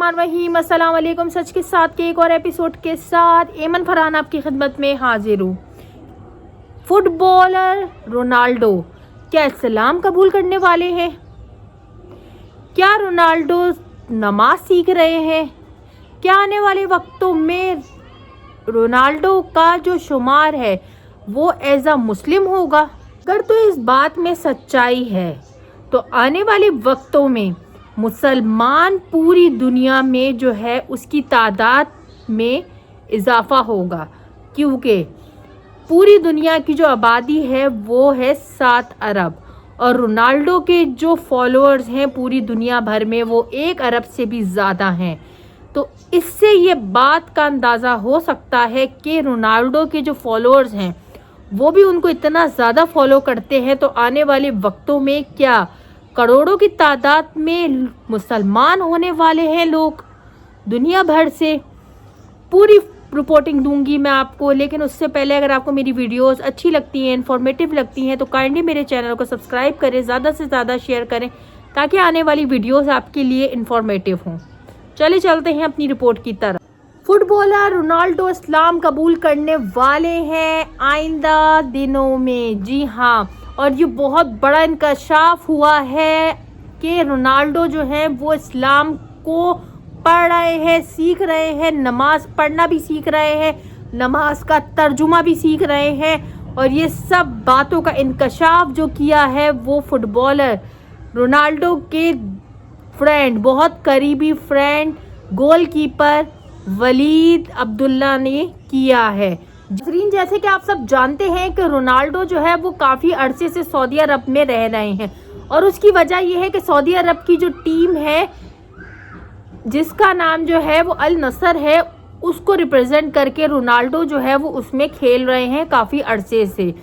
रहीम अस्सलाम वालेकुम। सच के साथ के एक और एपिसोड के साथ एमन फरहान आपकी खिदमत में हाजिर हूँ। फुटबॉलर रोनाल्डो क्या इस्लाम कबूल करने वाले हैं? क्या रोनाल्डो नमाज सीख रहे हैं? क्या आने वाले वक्तों में रोनाल्डो का जो शुमार है वो एज अ मुस्लिम होगा? अगर तो इस बात में सच्चाई है तो आने वाले वक्तों में मुसलमान पूरी दुनिया में जो है उसकी तादाद में इजाफा होगा, क्योंकि पूरी दुनिया की जो आबादी है वो है 7 अरब और रोनाल्डो के जो फॉलोअर्स हैं पूरी दुनिया भर में वो 1 अरब से भी ज़्यादा हैं। तो इससे ये बात का अंदाज़ा हो सकता है कि रोनाल्डो के जो फॉलोअर्स हैं वो भी उनको इतना ज़्यादा फॉलो करते हैं, तो आने वाले वक्तों में क्या करोड़ों की तादाद में मुसलमान होने वाले हैं लोग दुनिया भर से। पूरी रिपोर्टिंग दूंगी मैं आपको, लेकिन उससे पहले अगर आपको मेरी वीडियोस अच्छी लगती हैं, इन्फॉर्मेटिव लगती हैं, तो काइंडली मेरे चैनल को सब्सक्राइब करें, ज़्यादा से ज़्यादा शेयर करें ताकि आने वाली वीडियोस आपके लिए इन्फॉर्मेटिव हों। चले चलते हैं अपनी रिपोर्ट की तरफ। फुटबॉलर रोनाल्डो इस्लाम कबूल करने वाले हैं आइंदा दिनों में। जी हाँ, और ये बहुत बड़ा इंकशाफ हुआ है कि रोनाल्डो जो है वो इस्लाम को पढ़ रहे हैं, सीख रहे हैं, नमाज पढ़ना भी सीख रहे हैं, नमाज का तर्जुमा भी सीख रहे हैं। और ये सब बातों का इंकशाफ जो किया है वो फुटबॉलर रोनाल्डो के फ्रेंड, बहुत करीबी फ्रेंड, गोलकीपर वलीद अब्दुल्ला ने किया है। जैसे कि आप सब जानते हैं कि रोनाल्डो जो है वो काफ़ी अरसे से सऊदी अरब में रह रहे हैं और उसकी वजह यह है कि सऊदी अरब की जो टीम है जिसका नाम जो है वो अल नसर है, उसको रिप्रेजेंट करके रोनाल्डो जो है वो उसमें खेल रहे हैं काफ़ी अरसे से।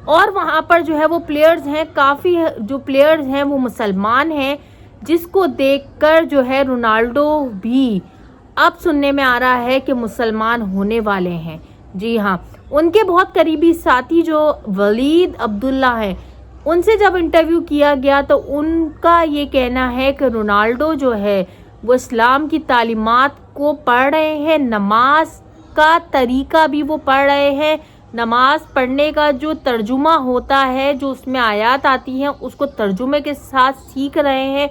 और वहाँ पर जो है वो प्लेयर्स हैं, काफ़ी जो प्लेयर्स हैं वो मुसलमान हैं, जिसको देखकर जो है रोनाल्डो भी अब सुनने में आ रहा है कि मुसलमान होने वाले हैं। जी हाँ, उनके बहुत करीबी साथी जो वलीद अब्दुल्ला है, उनसे जब इंटरव्यू किया गया तो उनका ये कहना है कि रोनाल्डो जो है वो इस्लाम की तालीमात को पढ़ रहे हैं, नमाज का तरीका भी वो पढ़ रहे हैं, नमाज पढ़ने का जो तर्जुमा होता है, जो उसमें आयत आती हैं, उसको तर्जुमे के साथ सीख रहे हैं।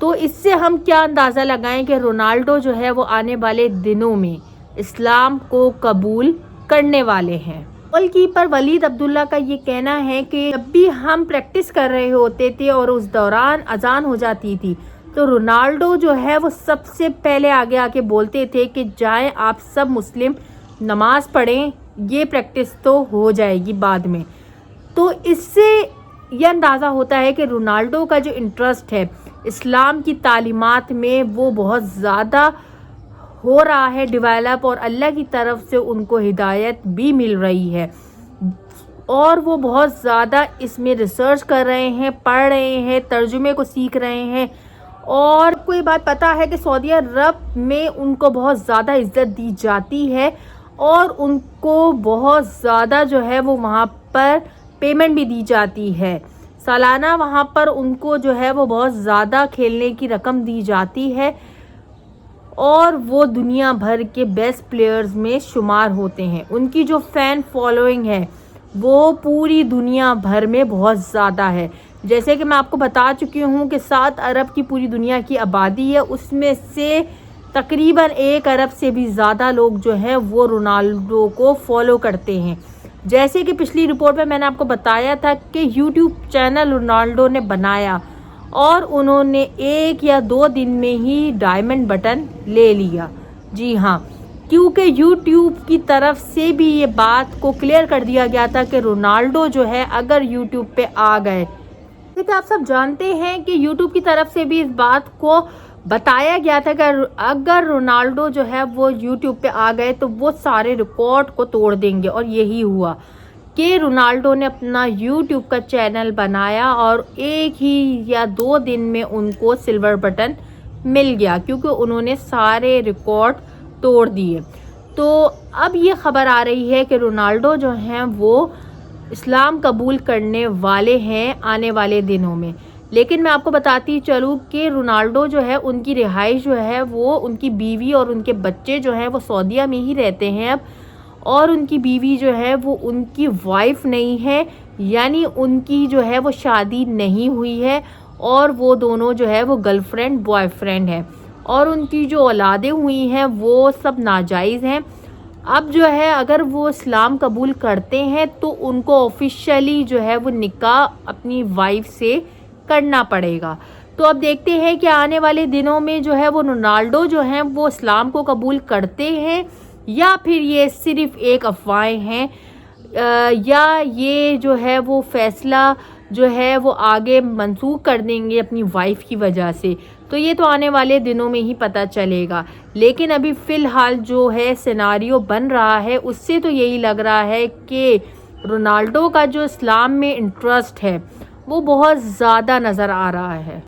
तो इससे हम क्या अंदाज़ा लगाएं कि रोनाल्डो जो है वो आने वाले दिनों में इस्लाम को कबूल करने वाले हैं। गोलकीपर वलीद अब्दुल्ला का ये कहना है कि जब भी हम प्रैक्टिस कर रहे होते थे और उस दौरान अजान हो जाती थी तो रोनाल्डो जो है वो सबसे पहले आगे आके बोलते थे कि जाएं आप सब मुस्लिम नमाज पढ़ें, ये प्रैक्टिस तो हो जाएगी बाद में। तो इससे यह अंदाज़ा होता है कि रोनाल्डो का जो इंटरेस्ट है इस्लाम की तालीमात में वो बहुत ज़्यादा हो रहा है डेवलप, और अल्लाह की तरफ से उनको हिदायत भी मिल रही है और वो बहुत ज़्यादा इसमें रिसर्च कर रहे हैं, पढ़ रहे हैं, तर्जुमे को सीख रहे हैं। और आपको ये बात पता है कि सऊदी अरब में उनको बहुत ज़्यादा इज्जत दी जाती है और उनको बहुत ज़्यादा जो है वो वहाँ पर पेमेंट भी दी जाती है। सालाना वहाँ पर उनको जो है वो बहुत ज़्यादा खेलने की रकम दी जाती है और वो दुनिया भर के बेस्ट प्लेयर्स में शुमार होते हैं। उनकी जो फ़ैन फॉलोइंग है वो पूरी दुनिया भर में बहुत ज़्यादा है। जैसे कि मैं आपको बता चुकी हूँ कि 7 अरब की पूरी दुनिया की आबादी है, उसमें से तकरीबन 1 अरब से भी ज़्यादा लोग जो हैं वो रोनाल्डो को फॉलो करते हैं। जैसे कि पिछली रिपोर्ट में मैंने आपको बताया था कि यूट्यूब चैनल रोनाल्डो ने बनाया और उन्होंने 1 या 2 दिन में ही डायमंड बटन ले लिया। जी हाँ, क्योंकि यूट्यूब की तरफ से भी ये बात को क्लियर कर दिया गया था कि रोनाल्डो जो है अगर यूट्यूब पे आ गए, तो आप सब जानते हैं कि यूट्यूब की तरफ से भी इस बात को बताया गया था कि अगर रोनाल्डो जो है वो यूट्यूब पे आ गए तो वो सारे रिकॉर्ड को तोड़ देंगे। और यही हुआ कि रोनाल्डो ने अपना यूट्यूब का चैनल बनाया और 1 ही या 2 दिन में उनको सिल्वर बटन मिल गया, क्योंकि उन्होंने सारे रिकॉर्ड तोड़ दिए। तो अब ये खबर आ रही है कि रोनाल्डो जो हैं वो इस्लाम कबूल करने वाले हैं आने वाले दिनों में। لیکن میں آپ کو بتاتی چلوں کہ رونالڈو جو ہے ان کی رہائش جو ہے وہ ان کی بیوی اور ان کے بچے جو ہیں وہ سعودیہ میں ہی رہتے ہیں اب، اور ان کی بیوی جو ہے وہ ان کی وائف نہیں ہے، یعنی ان کی جو ہے وہ شادی نہیں ہوئی ہے، اور وہ دونوں جو ہے وہ گرل فرینڈ بوائے فرینڈ ہے، اور ان کی جو اولادیں ہوئی ہیں وہ سب ناجائز ہیں۔ اب جو ہے اگر وہ اسلام قبول کرتے ہیں تو ان کو آفیشیلی جو ہے وہ نکاح اپنی وائف سے کرنا پڑے گا۔ تو اب دیکھتے ہیں کہ آنے والے دنوں میں جو ہے وہ رونالڈو جو ہیں وہ اسلام کو قبول کرتے ہیں یا پھر یہ صرف ایک افواہیں ہیں، یا یہ جو ہے وہ فیصلہ جو ہے وہ آگے منسوخ کر دیں گے اپنی وائف کی وجہ سے۔ تو یہ تو آنے والے دنوں میں ہی پتہ چلے گا، لیکن ابھی فی الحال جو ہے سیناریو بن رہا ہے اس سے تو یہی لگ رہا ہے کہ رونالڈو کا جو اسلام میں انٹرسٹ ہے وہ بہت زیادہ نظر آ رہا ہے۔